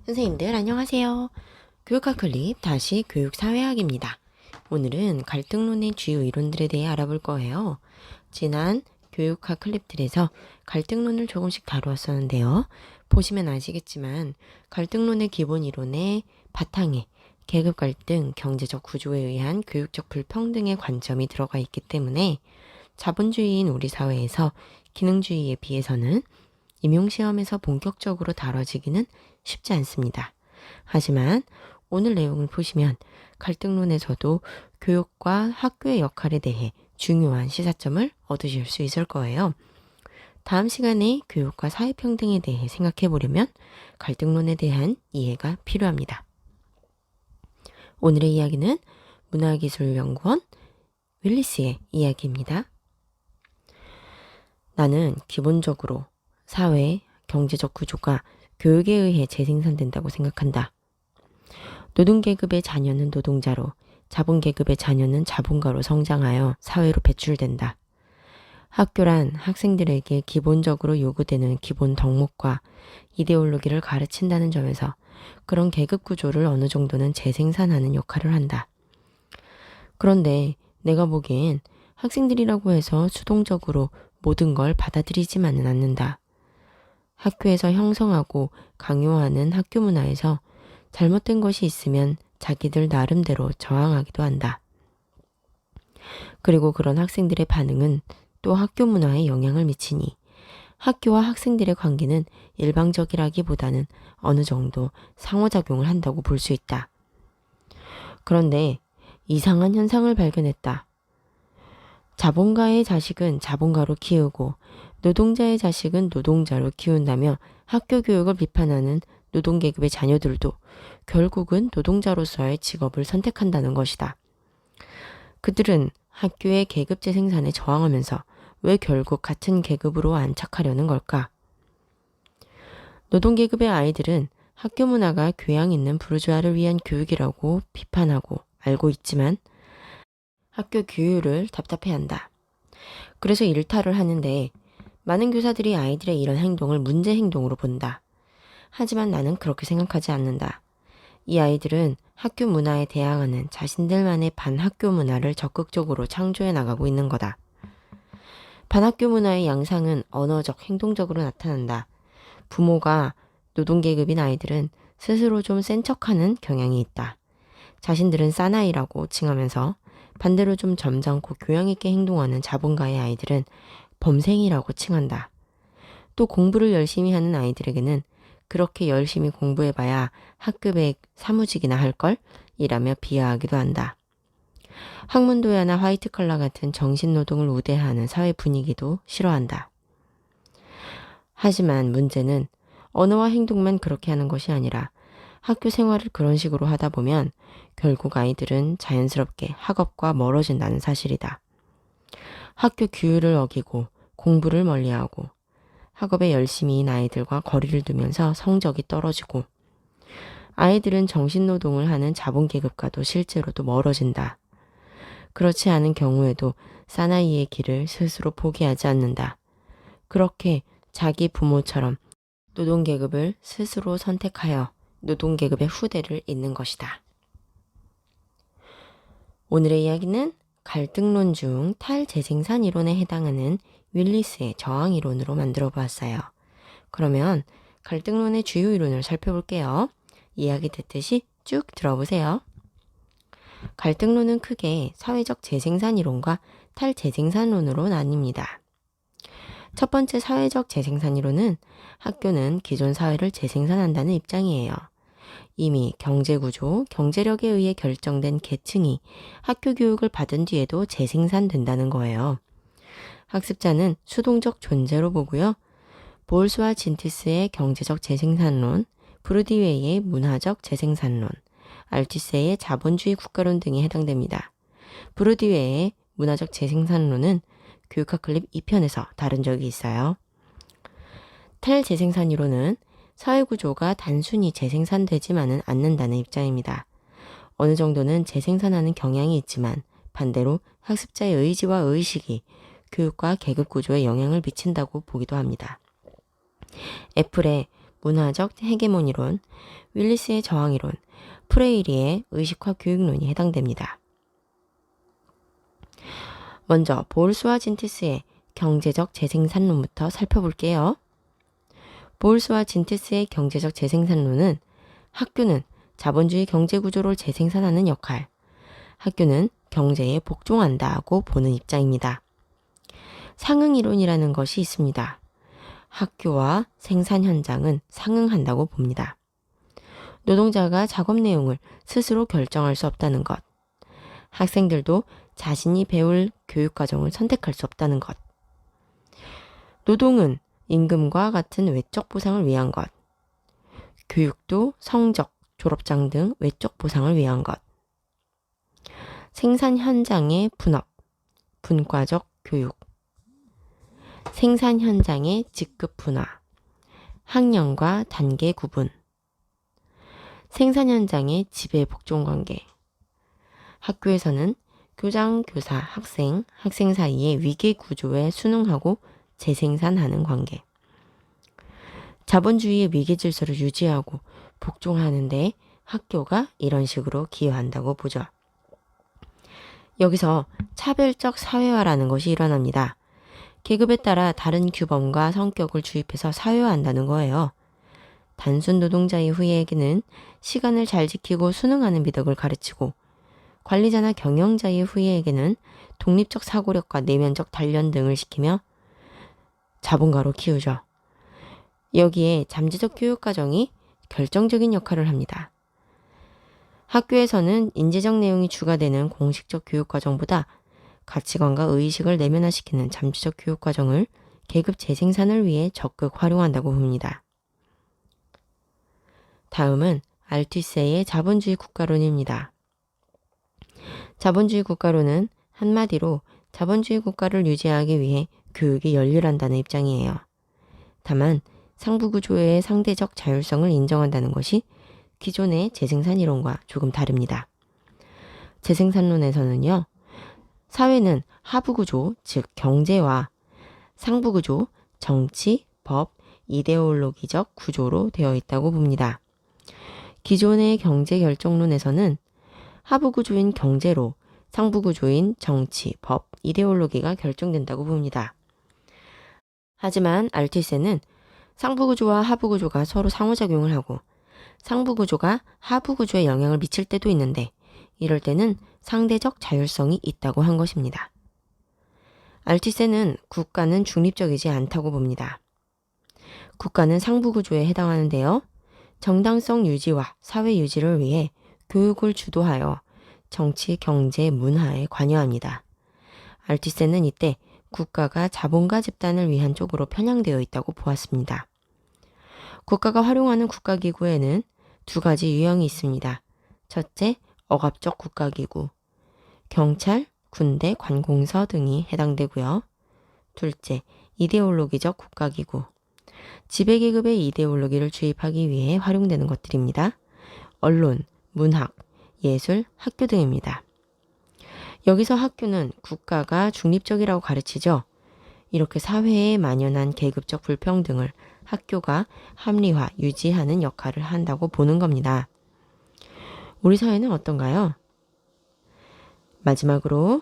선생님들 안녕하세요. 교육학 클립 다시 교육사회학입니다. 오늘은 갈등론의 주요 이론들에 대해 알아볼 거예요. 지난 교육학 클립들에서 갈등론을 조금씩 다루었었는데요. 보시면 아시겠지만 갈등론의 기본 이론의 바탕에 계급 갈등, 경제적 구조에 의한 교육적 불평등의 관점이 들어가 있기 때문에 자본주의인 우리 사회에서 기능주의에 비해서는 임용시험에서 본격적으로 다뤄지기는 쉽지 않습니다. 하지만 오늘 내용을 보시면 갈등론에서도 교육과 학교의 역할에 대해 중요한 시사점을 얻으실 수 있을 거예요. 다음 시간에 교육과 사회평등에 대해 생각해 보려면 갈등론에 대한 이해가 필요합니다. 오늘의 이야기는 문화기술연구원 윌리스의 이야기입니다. 나는 기본적으로 사회, 경제적 구조가 교육에 의해 재생산된다고 생각한다. 노동계급의 자녀는 노동자로, 자본계급의 자녀는 자본가로 성장하여 사회로 배출된다. 학교란 학생들에게 기본적으로 요구되는 기본 덕목과 이데올로기를 가르친다는 점에서 그런 계급 구조를 어느 정도는 재생산하는 역할을 한다. 그런데 내가 보기엔 학생들이라고 해서 수동적으로 모든 걸 받아들이지만은 않는다. 학교에서 형성하고 강요하는 학교 문화에서 잘못된 것이 있으면 자기들 나름대로 저항하기도 한다. 그리고 그런 학생들의 반응은 또 학교 문화에 영향을 미치니 학교와 학생들의 관계는 일방적이라기보다는 어느 정도 상호작용을 한다고 볼 수 있다. 그런데 이상한 현상을 발견했다. 자본가의 자식은 자본가로 키우고 노동자의 자식은 노동자로 키운다며 학교 교육을 비판하는 노동계급의 자녀들도 결국은 노동자로서의 직업을 선택한다는 것이다. 그들은 학교의 계급제 생산에 저항하면서 왜 결국 같은 계급으로 안착하려는 걸까? 노동계급의 아이들은 학교 문화가 교양 있는 부르주아를 위한 교육이라고 비판하고 알고 있지만 학교 규율을 답답해한다. 그래서 일탈을 하는데 많은 교사들이 아이들의 이런 행동을 문제 행동으로 본다. 하지만 나는 그렇게 생각하지 않는다. 이 아이들은 학교 문화에 대항하는 자신들만의 반학교 문화를 적극적으로 창조해 나가고 있는 거다. 반학교 문화의 양상은 언어적, 행동적으로 나타난다. 부모가 노동계급인 아이들은 스스로 좀 센 척하는 경향이 있다. 자신들은 사나이라고 칭하면서 반대로 좀 점잖고 교양 있게 행동하는 자본가의 아이들은 범생이라고 칭한다. 또 공부를 열심히 하는 아이들에게는 그렇게 열심히 공부해봐야 학급에 사무직이나 할걸? 이라며 비하하기도 한다. 학문도야나 화이트 컬러 같은 정신노동을 우대하는 사회 분위기도 싫어한다. 하지만 문제는 언어와 행동만 그렇게 하는 것이 아니라 학교 생활을 그런 식으로 하다 보면 결국 아이들은 자연스럽게 학업과 멀어진다는 사실이다. 학교 규율을 어기고 공부를 멀리하고 학업에 열심히인 아이들과 거리를 두면서 성적이 떨어지고 아이들은 정신노동을 하는 자본계급과도 실제로도 멀어진다. 그렇지 않은 경우에도 사나이의 길을 스스로 포기하지 않는다. 그렇게 자기 부모처럼 노동계급을 스스로 선택하여 노동계급의 후대를 잇는 것이다. 오늘의 이야기는 갈등론 중 탈재생산 이론에 해당하는 윌리스의 저항 이론으로 만들어 보았어요. 그러면 갈등론의 주요 이론을 살펴볼게요. 이야기 듣듯이 쭉 들어보세요. 갈등론은 크게 사회적 재생산 이론과 탈재생산론으로 나뉩니다. 첫 번째 사회적 재생산 이론은 학교는 기존 사회를 재생산한다는 입장이에요. 이미 경제구조, 경제력에 의해 결정된 계층이 학교 교육을 받은 뒤에도 재생산된다는 거예요. 학습자는 수동적 존재로 보고요. 볼스와 진티스의 경제적 재생산론, 브루디웨이의 문화적 재생산론, 알티스의 자본주의 국가론 등이 해당됩니다. 브루디웨이의 문화적 재생산론은 교육학 클립 2편에서 다룬 적이 있어요. 탈재생산 이론은 사회구조가 단순히 재생산되지만은 않는다는 입장입니다. 어느 정도는 재생산하는 경향이 있지만 반대로 학습자의 의지와 의식이 교육과 계급구조에 영향을 미친다고 보기도 합니다. 애플의 문화적 헤게모니론, 윌리스의 저항이론, 프레이리의 의식화 교육론이 해당됩니다. 먼저 보울스와 진티스의 경제적 재생산론부터 살펴볼게요. 보울스와 진티스의 경제적 재생산론은 학교는 자본주의 경제구조를 재생산하는 역할, 학교는 경제에 복종한다고 보는 입장입니다. 상응이론이라는 것이 있습니다. 학교와 생산 현장은 상응한다고 봅니다. 노동자가 작업 내용을 스스로 결정할 수 없다는 것, 학생들도 자신이 배울 교육과정을 선택할 수 없다는 것, 노동은 임금과 같은 외적 보상을 위한 것, 교육도 성적, 졸업장 등 외적 보상을 위한 것, 생산 현장의 분업, 분과적 교육, 생산 현장의 직급 분화, 학년과 단계 구분, 생산 현장의 지배 복종 관계, 학교에서는 교장, 교사, 학생, 학생 사이의 위계 구조에 순응하고 재생산하는 관계, 자본주의의 위계 질서를 유지하고 복종하는 데 학교가 이런 식으로 기여한다고 보죠. 여기서 차별적 사회화라는 것이 일어납니다. 계급에 따라 다른 규범과 성격을 주입해서 사회화한다는 거예요. 단순 노동자의 후예에게는 시간을 잘 지키고 순응하는 미덕을 가르치고, 관리자나 경영자의 후예에게는 독립적 사고력과 내면적 단련 등을 시키며 자본가로 키우죠. 여기에 잠재적 교육과정이 결정적인 역할을 합니다. 학교에서는 인지적 내용이 주가 되는 공식적 교육과정보다 가치관과 의식을 내면화시키는 잠재적 교육과정을 계급 재생산을 위해 적극 활용한다고 봅니다. 다음은 알투세의 자본주의 국가론입니다. 자본주의 국가론은 한마디로 자본주의 국가를 유지하기 위해 교육이 열렬한다는 입장이에요. 다만 상부구조의 상대적 자율성을 인정한다는 것이 기존의 재생산 이론과 조금 다릅니다. 재생산론에서는요, 사회는 하부구조, 즉 경제와 상부구조, 정치, 법, 이데올로기적 구조로 되어 있다고 봅니다. 기존의 경제결정론에서는 하부구조인 경제로 상부구조인 정치, 법, 이데올로기가 결정된다고 봅니다. 하지만 알투세는 상부구조와 하부구조가 서로 상호작용을 하고 상부구조가 하부구조에 영향을 미칠 때도 있는데 이럴 때는 상대적 자율성이 있다고 한 것입니다. 알투세는 국가는 중립적이지 않다고 봅니다. 국가는 상부구조에 해당하는데요. 정당성 유지와 사회 유지를 위해 교육을 주도하여 정치, 경제, 문화에 관여합니다. 알투세는 이때 국가가 자본가 집단을 위한 쪽으로 편향되어 있다고 보았습니다. 국가가 활용하는 국가기구에는 두 가지 유형이 있습니다. 첫째, 억압적 국가기구, 경찰, 군대, 관공서 등이 해당되고요. 둘째, 이데올로기적 국가기구, 지배계급의 이데올로기를 주입하기 위해 활용되는 것들입니다. 언론, 문학, 예술, 학교 등입니다. 여기서 학교는 국가가 중립적이라고 가르치죠. 이렇게 사회에 만연한 계급적 불평등을 학교가 합리화, 유지하는 역할을 한다고 보는 겁니다. 우리 사회는 어떤가요? 마지막으로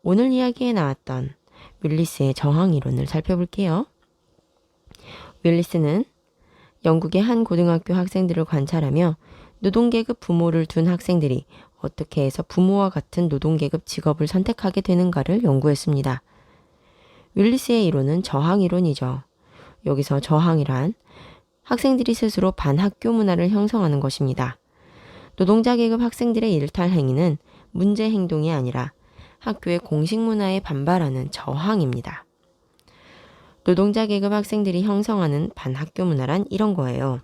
오늘 이야기에 나왔던 윌리스의 저항 이론을 살펴볼게요. 윌리스는 영국의 한 고등학교 학생들을 관찰하며 노동계급 부모를 둔 학생들이 어떻게 해서 부모와 같은 노동계급 직업을 선택하게 되는가를 연구했습니다. 윌리스의 이론은 저항 이론이죠. 여기서 저항이란 학생들이 스스로 반학교 문화를 형성하는 것입니다. 노동자 계급 학생들의 일탈 행위는 문제 행동이 아니라 학교의 공식 문화에 반발하는 저항입니다. 노동자 계급 학생들이 형성하는 반학교 문화란 이런 거예요.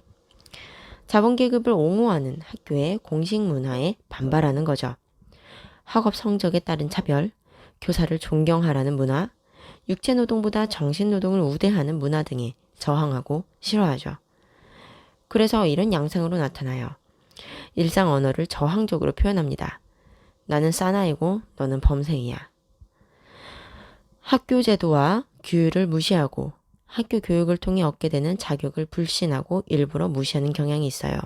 자본계급을 옹호하는 학교의 공식 문화에 반발하는 거죠. 학업 성적에 따른 차별, 교사를 존경하라는 문화, 육체노동보다 정신노동을 우대하는 문화 등에 저항하고 싫어하죠. 그래서 이런 양상으로 나타나요. 일상 언어를 저항적으로 표현합니다. 나는 사나이고 너는 범생이야. 학교 제도와 규율을 무시하고 학교 교육을 통해 얻게 되는 자격을 불신하고 일부러 무시하는 경향이 있어요.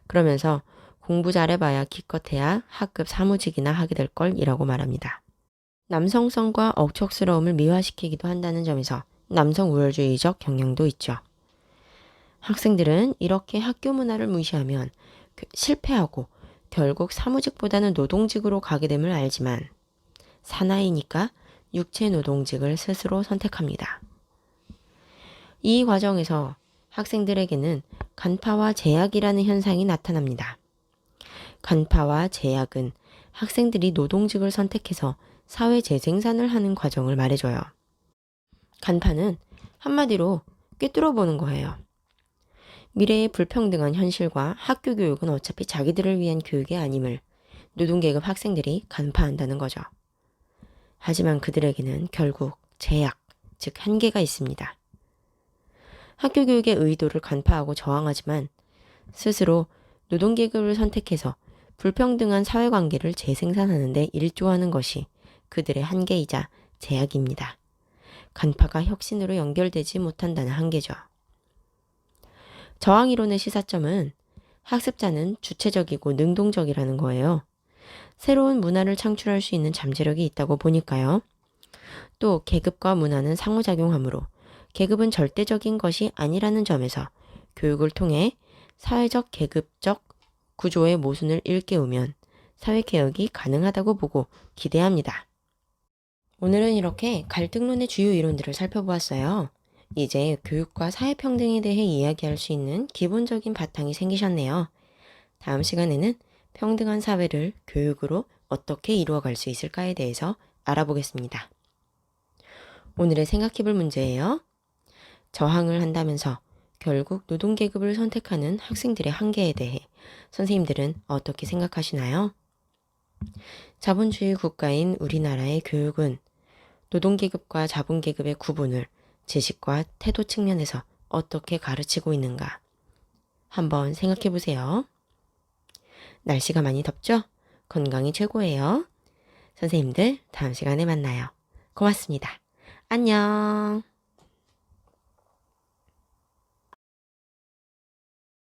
그러면서 공부 잘해봐야 기껏해야 학급 사무직이나 하게 될 걸이라고 말합니다. 남성성과 억척스러움을 미화시키기도 한다는 점에서 남성 우월주의적 경향도 있죠. 학생들은 이렇게 학교 문화를 무시하면 실패하고 결국 사무직보다는 노동직으로 가게 됨을 알지만 사나이니까 육체 노동직을 스스로 선택합니다. 이 과정에서 학생들에게는 간파와 제약이라는 현상이 나타납니다. 간파와 제약은 학생들이 노동직을 선택해서 사회 재생산을 하는 과정을 말해줘요. 간파는 한마디로 꿰뚫어 보는 거예요. 미래의 불평등한 현실과 학교 교육은 어차피 자기들을 위한 교육이 아님을 노동계급 학생들이 간파한다는 거죠. 하지만 그들에게는 결국 제약, 즉 한계가 있습니다. 학교 교육의 의도를 간파하고 저항하지만 스스로 노동계급을 선택해서 불평등한 사회관계를 재생산하는 데 일조하는 것이 그들의 한계이자 제약입니다. 간파가 혁신으로 연결되지 못한다는 한계죠. 저항이론의 시사점은 학습자는 주체적이고 능동적이라는 거예요. 새로운 문화를 창출할 수 있는 잠재력이 있다고 보니까요. 또 계급과 문화는 상호작용하므로 계급은 절대적인 것이 아니라는 점에서 교육을 통해 사회적 계급적 구조의 모순을 일깨우면 사회개혁이 가능하다고 보고 기대합니다. 오늘은 이렇게 갈등론의 주요 이론들을 살펴보았어요. 이제 교육과 사회평등에 대해 이야기할 수 있는 기본적인 바탕이 생기셨네요. 다음 시간에는 평등한 사회를 교육으로 어떻게 이루어갈 수 있을까에 대해서 알아보겠습니다. 오늘의 생각해볼 문제예요. 저항을 한다면서 결국 노동계급을 선택하는 학생들의 한계에 대해 선생님들은 어떻게 생각하시나요? 자본주의 국가인 우리나라의 교육은 노동계급과 자본계급의 구분을 지식과 태도 측면에서 어떻게 가르치고 있는가? 한번 생각해 보세요. 날씨가 많이 덥죠? 건강이 최고예요. 선생님들 다음 시간에 만나요. 고맙습니다. 안녕.